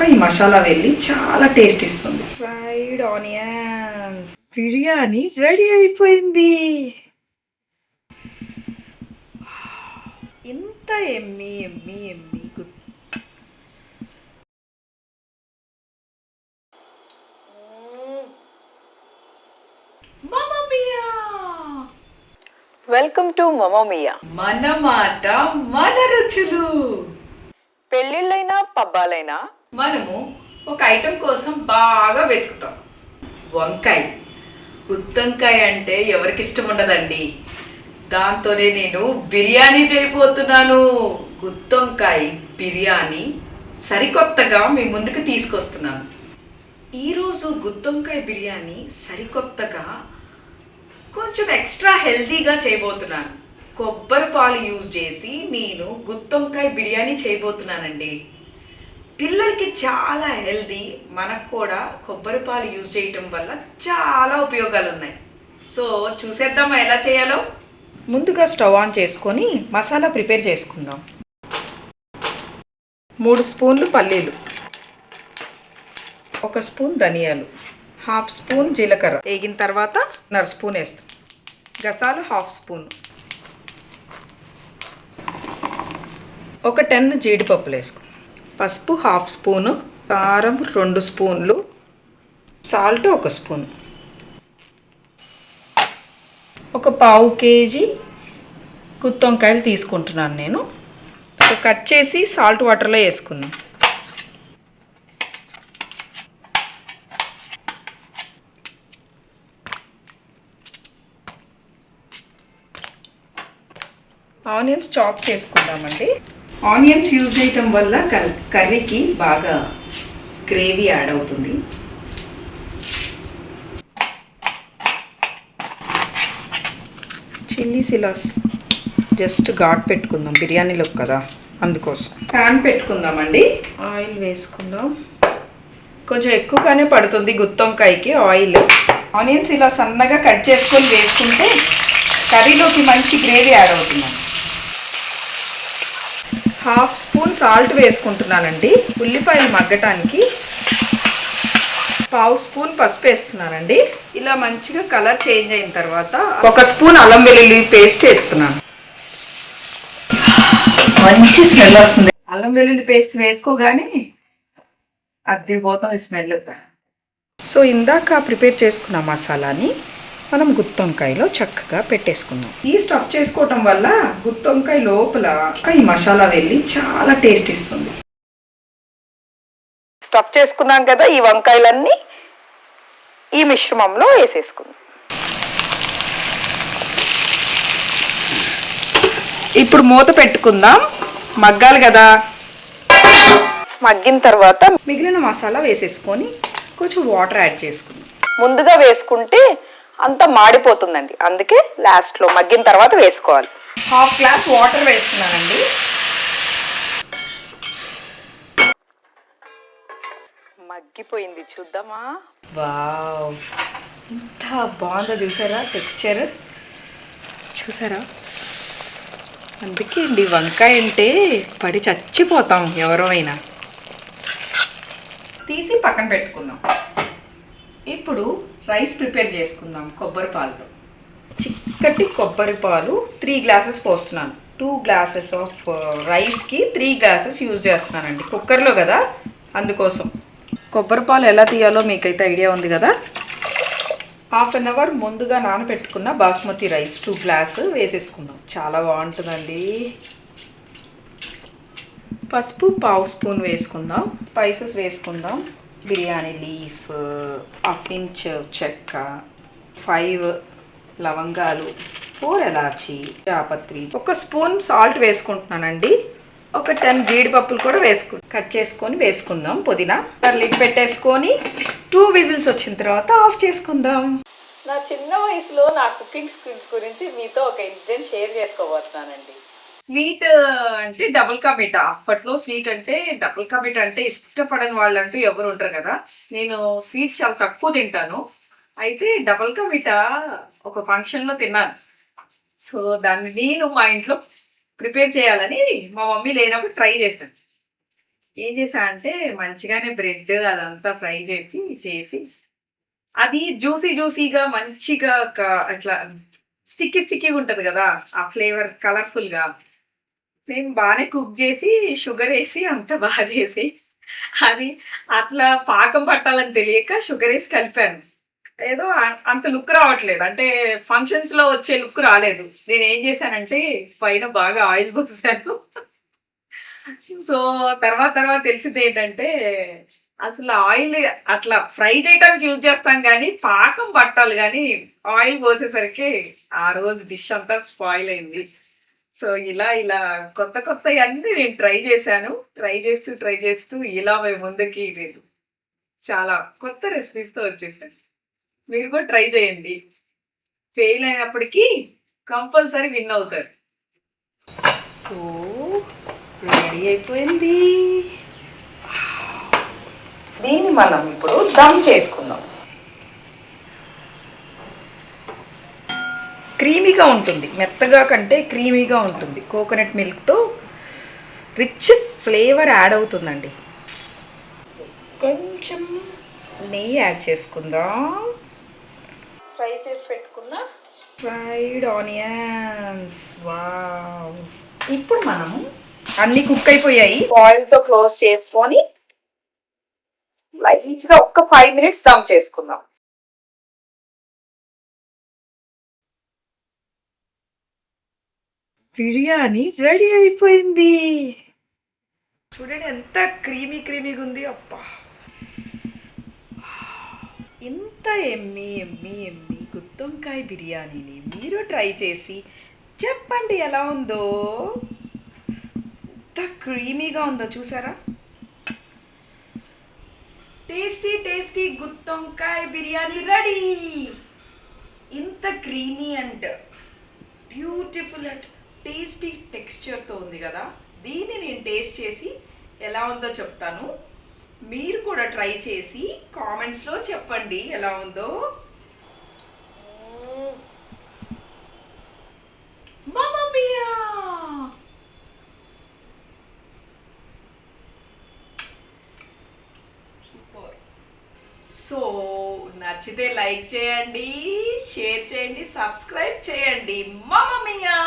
ఈ మసాలా వెళ్ళి చాలా టేస్ట్ ఇస్తుంది. ఫ్రైడ్ ఆనియన్స్ బిర్యానీ రెడీ అయిపోయింది. ఇంత ఎమ్మి ఎమ్మి ఎమ్మి మమ్మీయా. Welcome to మమ్మీయా. మన మాట మన రుచులు. పెళ్ళిళ్ళైనా పబ్బాలైనా మనము ఒక ఐటెం కోసం బాగా వెతుకుతాం. వంకాయ, గుత్తొంకాయ అంటే ఎవరికి ఇష్టం ఉండదండి. దాంతోనే నేను బిర్యానీ చేయబోతున్నాను. గుత్తొంకాయ బిర్యానీ సరికొత్తగా మీ ముందుకు తీసుకొస్తున్నాను. ఈరోజు గుత్తొంకాయ బిర్యానీ సరికొత్తగా కొంచెం ఎక్స్ట్రా హెల్తీగా చేయబోతున్నాను. కొబ్బరి పాలు యూజ్ చేసి నేను గుత్తొంకాయ బిర్యానీ చేయబోతున్నానండి. పిల్లలకి చాలా హెల్తీ, మనకు కూడా కొబ్బరి పాలు యూజ్ చేయటం వల్ల చాలా ఉపయోగాలు ఉన్నాయి. సో చూసేద్దామా ఎలా చేయాలో. ముందుగా స్టవ్ ఆన్ చేసుకొని మసాలా ప్రిపేర్ చేసుకుందాం. 3 స్పూన్లు పల్లీలు, 1 స్పూన్ ధనియాలు, 1/2 స్పూన్ జీలకర్ర వేగిన తర్వాత 1/2 స్పూన్ వేస్తాం. గసాలు 1/2 స్పూన్, ఒక 10 జీడిపప్పులు వేసుకో, పసుపు 1/2 స్పూను, కారం 2 స్పూన్లు, సాల్ట్ 1 స్పూన్, ఒక 1/2 కేజీ గుత్తొంకాయలు తీసుకుంటున్నాను నేను. సో కట్ చేసి సాల్ట్ వాటర్లో వేసుకున్నాను. ఆనియన్స్ చాప్ చేసుకుందామండి. ఆనియన్స్ యూజ్ చేయటం వల్ల కర్రీకి బాగా గ్రేవీ యాడ్ అవుతుంది. చిల్లీస్ ఇలా జస్ట్ ఘాట్ పెట్టుకుందాం బిర్యానీలోకి కదా, అందుకోసం. ప్యాన్ పెట్టుకుందామండి. ఆయిల్ వేసుకుందాం. కొంచెం ఎక్కువగానే పడుతుంది గుత్తొంకాయకి ఆయిల్. ఆనియన్స్ ఇలా సన్నగా కట్ చేసుకొని వేసుకుంటే కర్రీలోకి మంచి గ్రేవీ యాడ్ అవుతుంది. 1/2 స్పూన్ సాల్ట్ వేసుకుంటున్నానండి. ఉల్లిపాయలు మగ్గటానికి 1/2 స్పూన్ పసుపు వేస్తున్నానండి. ఇలా మంచిగా కలర్ చేంజ్ అయిన తర్వాత 1 స్పూన్ అల్లం వెల్లుల్లి పేస్ట్ వేస్తున్నాను. మంచి స్మెల్ వస్తుంది. అల్లం వెల్లుల్లి పేస్ట్ వేసుకోగానే అద్దిపోతాం స్మెల్. సో ఇందాక ప్రిపేర్ చేసుకున్న మసాలాని మనం గుత్తొంకాయలో చక్కగా పెట్టేసుకుందాం. ఈ స్టఫ్ చేసుకోవటం వల్ల గుత్తొంకాయ లోపల ఈ మసాలా వెళ్ళి చాలా టేస్ట్ ఇస్తుంది. స్టఫ్ చేసుకున్నాం కదా, ఈ వంకాయలన్నీ ఈ మిశ్రమంలో వేసేసుకుందాం. ఇప్పుడు మూత పెట్టుకుందాం, మగ్గాలి కదా. మగ్గిన తర్వాత మిగిలిన మసాలా వేసేసుకొని కొంచెం వాటర్ యాడ్ చేసుకుందాం. ముందుగా వేసుకుంటే అంతా మాడిపోతుందండి, అందుకే లాస్ట్లో మగ్గిన తర్వాత వేసుకోవాలి. 1/2 గ్లాస్ వాటర్ వేస్తున్నానండి. మగ్గిపోయింది, చూద్దామా. వావ్, ఎంత బాగుందో చూసారా, టెక్స్చర్ చూసారా. అందుకే అండి వంకాయ అంటే పడి చచ్చిపోతాం ఎవరో అయినా. తీసి పక్కన పెట్టుకుందాం. ఇప్పుడు రైస్ ప్రిపేర్ చేసుకుందాం కొబ్బరి పాలతో. చిక్కటి కొబ్బరి పాలు 3 గ్లాసెస్ పోస్తున్నాను. 2 గ్లాసెస్ ఆఫ్ రైస్కి 3 గ్లాసెస్ యూజ్ చేస్తున్నానండి. కుక్కర్లో కదా, అందుకోసం. కొబ్బరి పాలు ఎలా తీయాలో మీకైతే ఐడియా ఉంది కదా. 1/2 అవర్ ముందుగా నానబెట్టుకున్న బాస్మతి రైస్ 2 గ్లాస్ వేసేసుకుందాం. చాలా బాగుంటుందండి. పసుపు 1/2 స్పూన్ వేసుకుందాం. స్పైసెస్ వేసుకుందాం. బిర్యానీ లీఫ్, 1/2 ఇంచ్ చెక్క, 5 లవంగాలు, 4 ఎలాచి, జాపత్రి, 1 స్పూన్ సాల్ట్ వేసుకుంటున్నానండి. ఒక 10 జీడిపప్పులు కూడా కట్ చేసుకొని వేసుకుందాం. పుదీనా లిడ్ పెట్టేసుకొని 2 విజిల్స్ వచ్చిన తర్వాత ఆఫ్ చేసుకుందాం. నా చిన్న వయసులో నా కుకింగ్ స్కిల్స్ గురించి మీతో ఒక ఇన్సిడెంట్ షేర్ చేసుకోబోతున్నానండి. స్వీట్ అంటే డబుల్ కా మీఠా. అప్పట్లో స్వీట్ అంటే డబుల్ కా మీఠా అంటే ఇష్టపడని వాళ్ళంటూ ఎవరు ఉంటారు కదా. నేను స్వీట్స్ చాలా తక్కువ తింటాను. అయితే డబుల్ కా మీఠా ఒక ఫంక్షన్లో తిన్నాను. సో దాన్ని నేను మా ఇంట్లో ప్రిపేర్ చేయాలని మా మమ్మీ లేనప్పుడు ట్రై చేశాను. ఏం చేశా అంటే మంచిగానే బ్రెడ్ అదంతా ఫ్రై చేసి అది జ్యూసీగా మంచిగా అట్లా స్టిక్కీగా ఉంటది కదా! ఆ ఫ్లేవర్ కలర్‌ఫుల్‌గా. నేను బానే కుక్ చేసి, షుగర్ ఏసి అంతా చేసి అది అట్లా పాకం పట్టాలని తెలియక షుగరేసి కలిపాను. ఏదో అంత లుక్ రావట్లేదు. అంటే ఫంక్షన్స్‌లో వచ్చే లుక్ రాలేదు. నేనేం చేశానంటే పైన బాగా ఆయిల్ పోసాను. సో, తర్వాత తెలిసిందేంటంటే అసలు ఆయిల్ అట్లా ఫ్రై చేయడానికి యూజ్ చేస్తాం గానీ, పాకం పట్టాలి గానీ, ఆయిల్ పోసేసరికి ఆ రోజు డిష్ అంతా స్పాయిల్ అయింది. సో, ఇలా కొత్తయన్నీ నేను ట్రై చేశాను. ట్రై చేస్తూ ఇలా మీ ముందుకి నేను చాలా కొత్త రెసిపీస్‌తో వచ్చేసాను. మీరు కూడా ట్రై చేయండి. ఫెయిల్ అయినప్పటికీ కంపల్సరీ విన్ అవుతారు. సో, రెడీ అయిపోయింది. దీన్ని మనం ఇప్పుడు దమ్ చేసుకుందాం. క్రీమీగా ఉంటుంది, మెత్తగా కంటే క్రీమీగా ఉంటుంది. కోకోనట్ మిల్క్తో రిచ్ ఫ్లేవర్ యాడ్ అవుతుందండి. కొంచెం నెయ్యి యాడ్ చేసుకుందాం. ఫ్రై చేసి పెట్టుకున్న ఫ్రైడ్ ఆనియన్స్. వావ్! ఇప్పుడు మనం అన్ని కుక్ అయిపోయాయి. ఆయిల్తో క్లోజ్ చేసుకొని లైట్గా ఒక్క 5 మినిట్స్ దమ్ చేసుకుందాం. బిర్యానీ రెడీ అయిపోయింది. చూడండి ఎంత క్రీమీగా ఉంది. అబ్బా, ఇంత ఎమ్మి గుత్తొంకాయ బిర్యానీని మీరు ట్రై చేసి చెప్పండి ఎలా ఉందో. ఎంత క్రీమీగా ఉందో చూసారా? టేస్టీ గుత్తొంకాయ బిర్యానీ రెడీ. ఇంత creamy and beautiful and tasty టెక్స్చర్తో ఉంది కదా. దీన్ని నేను టేస్ట్ చేసి ఎలా ఉందో చెప్తాను. మీరు కూడా ట్రై చేసి కామెంట్స్లో చెప్పండి ఎలా ఉందో. మమ్మా మియా! సూపర్. సో, నచ్చితే లైక్ చేయండి, షేర్ చేయండి, సబ్స్క్రైబ్ చేయండి. మమ్మా మియా!